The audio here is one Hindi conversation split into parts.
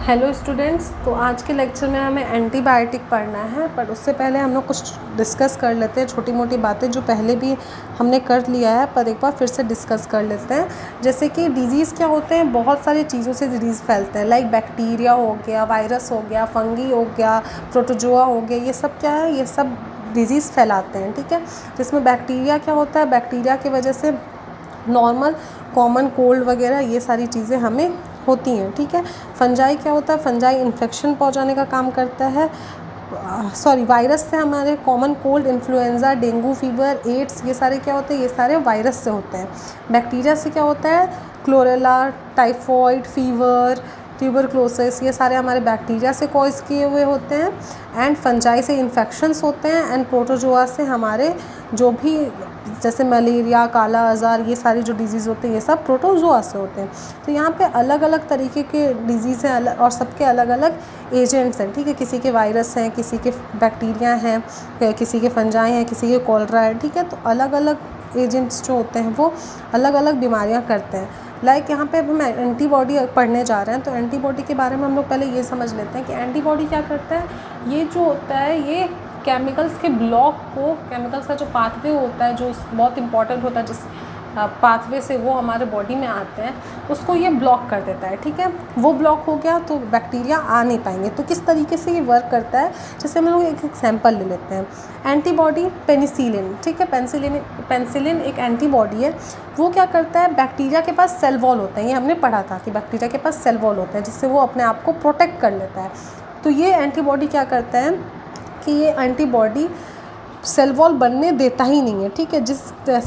हेलो स्टूडेंट्स, तो आज के लेक्चर में हमें एंटीबायोटिक पढ़ना है। पर उससे पहले हम लोग कुछ डिस्कस कर लेते हैं, छोटी मोटी बातें जो पहले भी हमने कर लिया है, पर एक बार फिर से डिस्कस कर लेते हैं। जैसे कि डिजीज़ क्या होते हैं, बहुत सारी चीज़ों से डिजीज़ फैलते हैं, लाइक बैक्टीरिया हो गया, वायरस हो गया, फंगी हो गया, प्रोटोजोआ हो गया। ये सब क्या है, ये सब डिजीज़ फैलाते हैं। ठीक है, जिसमें बैक्टीरिया क्या होता है, बैक्टीरिया की वजह से नॉर्मल कॉमन कोल्ड वगैरह ये सारी चीज़ें हमें होती हैं। ठीक है, फंजाई क्या होता है, फंजाई इन्फेक्शन पहुंचाने का काम करता है। वायरस से हमारे common cold, influenza, dengue fever, AIDS, ये सारे क्या होते हैं, ये सारे वायरस से होते हैं। बैक्टीरिया से क्या होता है, क्लोरेला, टाइफॉइड फीवर, ट्यूबरक्लोसिस, ये सारे हमारे बैक्टीरिया से कॉज किए हुए होते हैं। एंड फंजाई से इन्फेक्शंस होते हैं। एंड प्रोटोजोआ से हमारे जो भी जैसे मलेरिया, काला आज़ार, ये सारी जो डिजीज़ होते हैं ये सब प्रोटोजोआ से होते हैं। तो यहाँ पे अलग अलग तरीके के डिजीज़ हैं और सबके अलग अलग एजेंट्स हैं। ठीक है, किसी के वायरस हैं, किसी के बैक्टीरिया हैं, किसी के फंजाई हैं, किसी के कोलरा है। ठीक है, तो अलग अलग एजेंट्स जो होते हैं वो अलग अलग बीमारियाँ करते हैं। लाइक यहाँ पे अब हम एंटीबॉडी पढ़ने जा रहे हैं, तो एंटीबॉडी के बारे में हम लोग पहले ये समझ लेते हैं कि एंटीबॉडी क्या करता है। ये जो होता है, ये केमिकल्स के ब्लॉक को, केमिकल्स का जो पाथवे होता है, जो बहुत इंपॉर्टेंट होता है, जिस पाथवे से वो हमारे बॉडी में आते हैं, उसको ये ब्लॉक कर देता है। ठीक है, वो ब्लॉक हो गया तो बैक्टीरिया आ नहीं पाएंगे। तो किस तरीके से ये वर्क करता है, जैसे हम लोग एक एग्जाम्पल ले लेते हैं। Antibody penicillin. ठीक है, पेनिसिलिन एक एंटीबॉडी है। वो क्या करता है, बैक्टीरिया के पास सेल वॉल होता है, ये हमने पढ़ा था कि बैक्टीरिया के पास सेल वॉल होता है, जिससे वो अपने आप को प्रोटेक्ट कर लेता है। तो ये एंटीबॉडी क्या करता है कि ये एंटीबॉडी सेल वॉल बनने देता ही नहीं है। ठीक है, जिस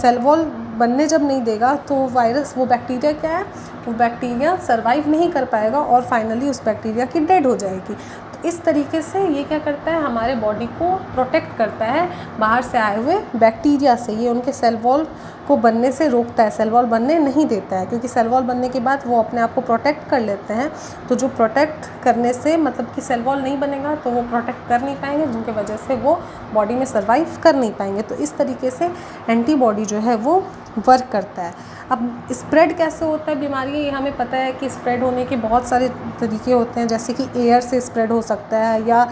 सेल वॉल बनने जब नहीं देगा तो वायरस, वो बैक्टीरिया क्या है, वो बैक्टीरिया सरवाइव नहीं कर पाएगा और फाइनली उस बैक्टीरिया की डेड हो जाएगी। तो इस तरीके से ये क्या करता है, हमारे बॉडी को प्रोटेक्ट करता है बाहर से आए हुए बैक्टीरिया से। ये उनके सेल वॉल को बनने से रोकता है, सेल वॉल बनने नहीं देता है, क्योंकि सेल वॉल बनने के बाद वो अपने आप को प्रोटेक्ट कर लेते हैं। तो जो प्रोटेक्ट करने से मतलब कि सेल वॉल नहीं बनेगा तो वो प्रोटेक्ट कर नहीं पाएंगे, जिनकी वजह से वो बॉडी में सर्वाइव कर नहीं पाएंगे। तो इस तरीके से एंटीबॉडी जो है वो वर्क करता है। अब स्प्रेड कैसे होता है बीमारी, ये हमें पता है कि स्प्रेड होने के बहुत सारे तरीके होते हैं, जैसे कि एयर से स्प्रेड हो सकता है, या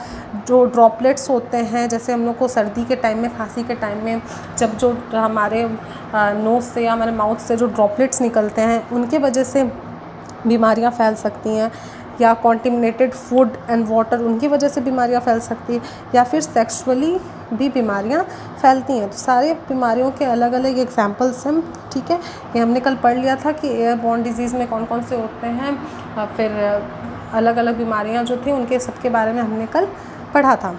जो ड्रॉपलेट्स होते हैं, जैसे हम लोग को सर्दी के टाइम में, खांसी के टाइम में, जब जो हमारे नोज़ से या हमारे माउथ से जो ड्रॉपलेट्स निकलते हैं, उनके वजह से बीमारियां फैल सकती हैं। या कॉन्टिमिनेटेड फूड एंड वाटर, उनकी वजह से बीमारियां फैल सकती है। या फिर सेक्सुअली भी बीमारियां फैलती हैं। तो सारे बीमारियों के अलग अलग एग्जांपल्स हैं। ठीक है, ये हमने कल पढ़ लिया था कि एयरबॉर्न डिजीज़ में कौन कौन से होते हैं, फिर अलग अलग बीमारियां जो थी उनके सबके बारे में हमने कल पढ़ा था।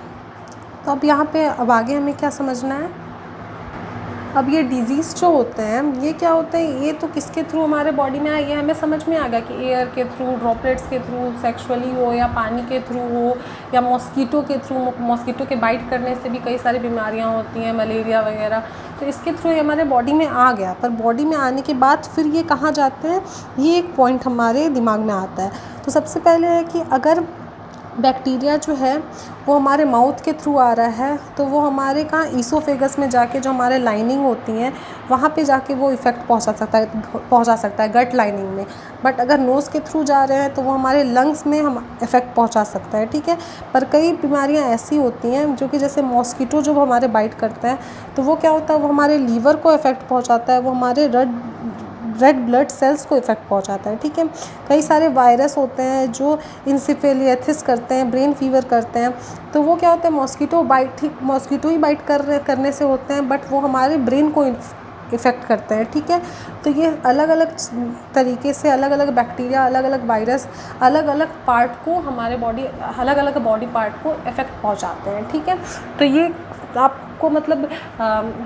तो अब यहाँ पे अब आगे हमें क्या समझना है। अब ये डिज़ीज़ जो होते हैं, ये क्या होते हैं, ये तो किसके थ्रू हमारे बॉडी में आए, ये हमें समझ में आ गया कि एयर के थ्रू, ड्रॉपलेट्स के थ्रू, सेक्सुअली हो, या पानी के थ्रू हो, या मॉस्कीटो के थ्रू। मॉस्कीटो के बाइट करने से भी कई सारी बीमारियां होती हैं, मलेरिया वगैरह। तो इसके थ्रू ये हमारे बॉडी में आ गया। पर बॉडी में आने के बाद फिर ये कहाँ जाते हैं, ये एक पॉइंट हमारे दिमाग में आता है। तो सबसे पहले है कि अगर बैक्टीरिया जो है वो हमारे माउथ के थ्रू आ रहा है, तो वो हमारे कहाँ, ईसोफेगस में जाके, जो हमारे लाइनिंग होती हैं वहाँ पे जाके वो इफ़ेक्ट पहुँचा सकता है गट लाइनिंग में। बट अगर नोज़ के थ्रू जा रहे हैं तो वो हमारे लंग्स में हम इफ़ेक्ट पहुँचा सकता है। ठीक है, पर कई बीमारियाँ ऐसी होती हैं जो कि जैसे मॉस्कीटो जो हमारे बाइट करता है, तो वो क्या होता है, वो हमारे लीवर को इफ़ेक्ट पहुँचाता है, वो हमारे रेड ब्लड सेल्स को इफ़ेक्ट पहुंचाता है। ठीक है, कई सारे वायरस होते हैं जो इंसेफेलिटिस करते हैं, ब्रेन फीवर करते हैं। तो वो क्या होता है, मॉस्कीटो ही बाइट करने से होते हैं, बट वो हमारे ब्रेन को इफ़ेक्ट करते हैं। ठीक है, तो ये अलग अलग तरीके से अलग अलग बैक्टीरिया, अलग अलग वायरस, अलग अलग पार्ट को हमारे अलग अलग बॉडी पार्ट को इफ़ेक्ट पहुंचाते हैं। ठीक है, तो ये आपको मतलब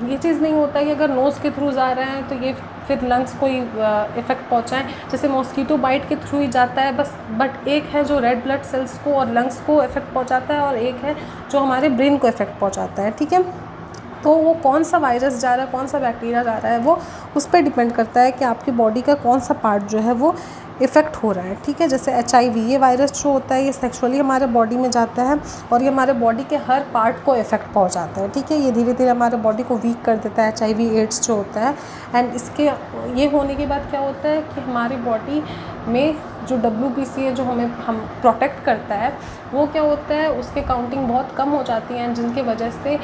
ये चीज़ नहीं होता है कि अगर नोज़ के थ्रू जा रहे हैं तो ये फिर लंग्स को ही इफ़ेक्ट पहुंचाएं। जैसे मॉस्कीटो बाइट के थ्रू ही जाता है बस, बट एक है जो रेड ब्लड सेल्स को और लंग्स को इफ़ेक्ट पहुंचाता है, और एक है जो हमारे ब्रेन को इफ़ेक्ट पहुंचाता है। ठीक है, तो वो कौन सा वायरस जा रहा है, कौन सा बैक्टीरिया जा रहा है, वो उस पर डिपेंड करता है कि आपकी बॉडी का कौन सा पार्ट जो है वो इफ़ेक्ट हो रहा है। ठीक है, जैसे HIV, ये वायरस जो होता है ये सेक्सुअली हमारे बॉडी में जाता है और ये हमारे बॉडी के हर पार्ट को इफ़ेक्ट पहुंचाता है। ठीक है, ये धीरे धीरे हमारे बॉडी को वीक कर देता है, HIV एड्स जो होता है। एंड इसके ये होने के बाद क्या होता है कि हमारी बॉडी में जो WBC है जो हम प्रोटेक्ट करता है, वो क्या होता है, उसके काउंटिंग बहुत कम हो जाती हैं, जिनके वजह से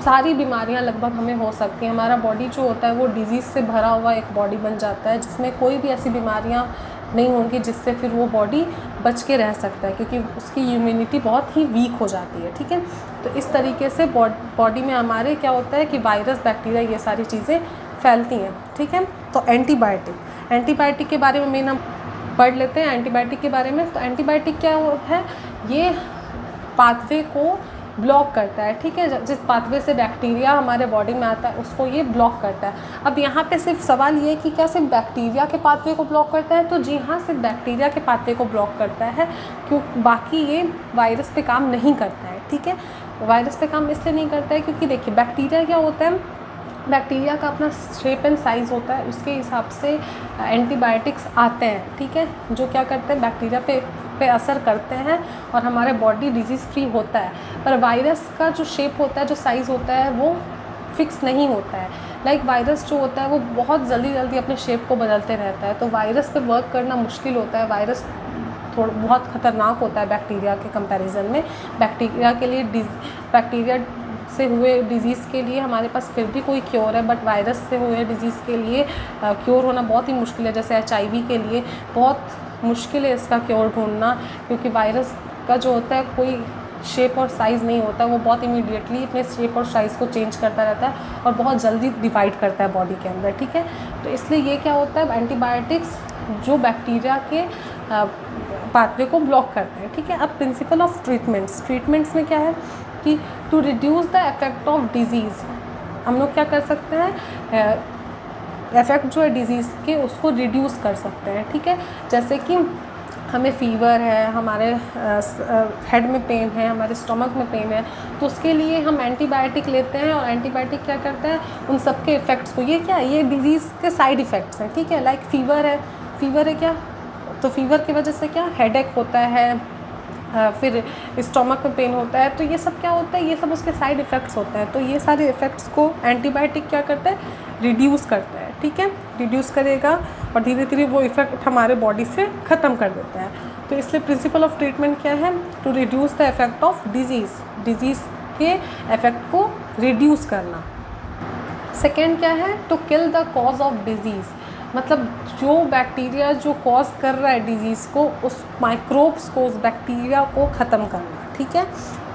सारी बीमारियां लगभग हमें हो सकती हैं। हमारा बॉडी जो होता है वो डिज़ीज़ से भरा हुआ एक बॉडी बन जाता है, जिसमें कोई भी ऐसी बीमारियां नहीं होंगी जिससे फिर वो बॉडी बच के रह सकता है, क्योंकि उसकी इम्यूनिटी बहुत ही वीक हो जाती है। ठीक है, तो इस तरीके से बॉडी में हमारे क्या होता है कि वायरस, बैक्टीरिया, ये सारी चीज़ें फैलती हैं। ठीक है, तो एंटीबायोटिक के बारे में मेन हम पढ़ लेते हैं एंटीबायोटिक के बारे में। तो एंटीबायोटिक क्या है, ये पाथवे को ब्लॉक करता है। ठीक है, जिस पाथवे से बैक्टीरिया हमारे बॉडी में आता है उसको ये ब्लॉक करता है। अब यहाँ पे सिर्फ सवाल ये है कि क्या सिर्फ बैक्टीरिया के पाथवे को ब्लॉक करता है, तो जी हाँ, सिर्फ बैक्टीरिया के पाथवे को ब्लॉक करता है, क्यों बाकी ये वायरस पे काम नहीं करता है। ठीक है, वायरस पे काम इसलिए नहीं करता है क्योंकि देखिए बैक्टीरिया क्या होता है, बैक्टीरिया का अपना शेप एंड साइज़ होता है, उसके हिसाब से एंटीबायोटिक्स आते हैं। ठीक है, जो क्या करते हैं, बैक्टीरिया पे असर करते हैं और हमारे बॉडी डिजीज़ फ्री होता है। पर वायरस का जो शेप होता है, जो साइज़ होता है, वो फिक्स नहीं होता है। लाइक वायरस जो होता है वो बहुत जल्दी अपने शेप को बदलते रहता है, तो वायरस पे वर्क करना मुश्किल होता है। वायरस बहुत ख़तरनाक होता है बैक्टीरिया के कंपैरिजन में। बैक्टीरिया के लिए बैक्टीरिया से हुए डिज़ीज़ के लिए हमारे पास फिर भी कोई क्योर है, बट वायरस से हुए डिज़ीज़ के लिए क्योर होना बहुत ही मुश्किल है। जैसे HIV के लिए बहुत मुश्किल है इसका क्योर ढूंढना, क्योंकि वायरस का जो होता है कोई शेप और साइज़ नहीं होता, वो बहुत इमीडिएटली अपने शेप और साइज़ को चेंज करता रहता है और बहुत जल्दी डिवाइड करता है बॉडी के अंदर। ठीक है, तो इसलिए ये क्या होता है, एंटीबायोटिक्स जो बैक्टीरिया के पाथवे को ब्लॉक करते हैं। ठीक है, अब प्रिंसिपल ऑफ ट्रीटमेंट्स में क्या है कि to reduce the effect of disease, हम लोग क्या कर सकते हैं, इफ़ेक्ट जो है डिज़ीज़ के उसको रिड्यूस कर सकते हैं। ठीक है, जैसे कि हमें फ़ीवर है, हमारे हेड में पेन है, हमारे स्टमक में पेन है, तो उसके लिए हम एंटीबायोटिक लेते हैं और एंटीबायोटिक क्या करता है, उन सब के इफ़ेक्ट्स को, ये क्या है, ये डिज़ीज़ के साइड इफ़ेक्ट्स हैं। ठीक है, लाइक फ़ीवर है क्या, तो फ़ीवर की वजह से क्या हेडेक होता है, फिर स्टमक में पेन होता है, तो ये सब क्या होता है, ये सब उसके साइड इफ़ेक्ट्स होते हैं। तो ये सारे इफ़ेक्ट्स को एंटीबायोटिक क्या करता है, रिड्यूस करता है। ठीक है, रिड्यूस करेगा और धीरे धीरे वो इफ़ेक्ट हमारे बॉडी से ख़त्म कर देता है। तो इसलिए प्रिंसिपल ऑफ ट्रीटमेंट क्या है, to reduce the effect of disease के इफ़ेक्ट को रिड्यूस करना। सेकेंड क्या है, to kill the cause of disease, मतलब जो बैक्टीरिया जो कॉज कर रहा है डिज़ीज़ को, उस माइक्रोब्स को, उस बैक्टीरिया को ख़त्म करना। ठीक है,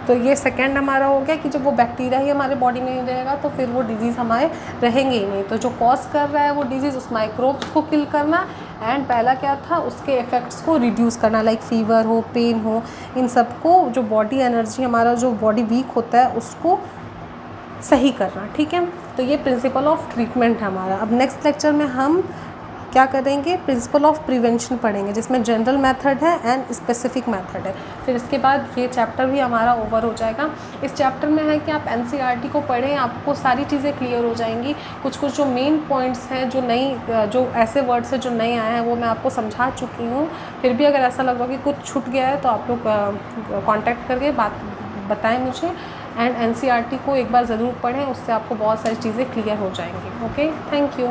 तो ये सेकंड हमारा हो गया कि जब वो बैक्टीरिया ही हमारे बॉडी में नहीं रहेगा तो फिर वो डिज़ीज़ हमारे रहेंगे ही नहीं। तो जो कॉज कर रहा है वो डिज़ीज़, उस माइक्रोब्स को किल करना, एंड पहला क्या था, उसके इफ़ेक्ट्स को रिड्यूस करना, लाइक फ़ीवर हो, पेन हो, इन सब को, जो बॉडी एनर्जी, हमारा जो बॉडी वीक होता है उसको सही करना। ठीक है, तो ये प्रिंसिपल ऑफ ट्रीटमेंट है हमारा। अब नेक्स्ट लेक्चर में हम क्या करेंगे, प्रिंसिपल ऑफ प्रिवेंशन पढ़ेंगे, जिसमें जनरल मेथड है एंड स्पेसिफिक मेथड है। फिर इसके बाद ये चैप्टर भी हमारा ओवर हो जाएगा। इस चैप्टर में है कि आप NCERT को पढ़ें, आपको सारी चीज़ें क्लियर हो जाएंगी। कुछ जो मेन पॉइंट्स हैं, जो ऐसे वर्ड्स हैं जो नए आए हैं, वो मैं आपको समझा चुकी हूँ। फिर भी अगर ऐसा लग रहा है कि कुछ छूट गया है तो आप लोग कॉन्टैक्ट करके बताएं मुझे। एंड NCERT को एक बार ज़रूर पढ़ें, उससे आपको बहुत सारी चीज़ें क्लियर हो जाएंगी। Okay, thank you.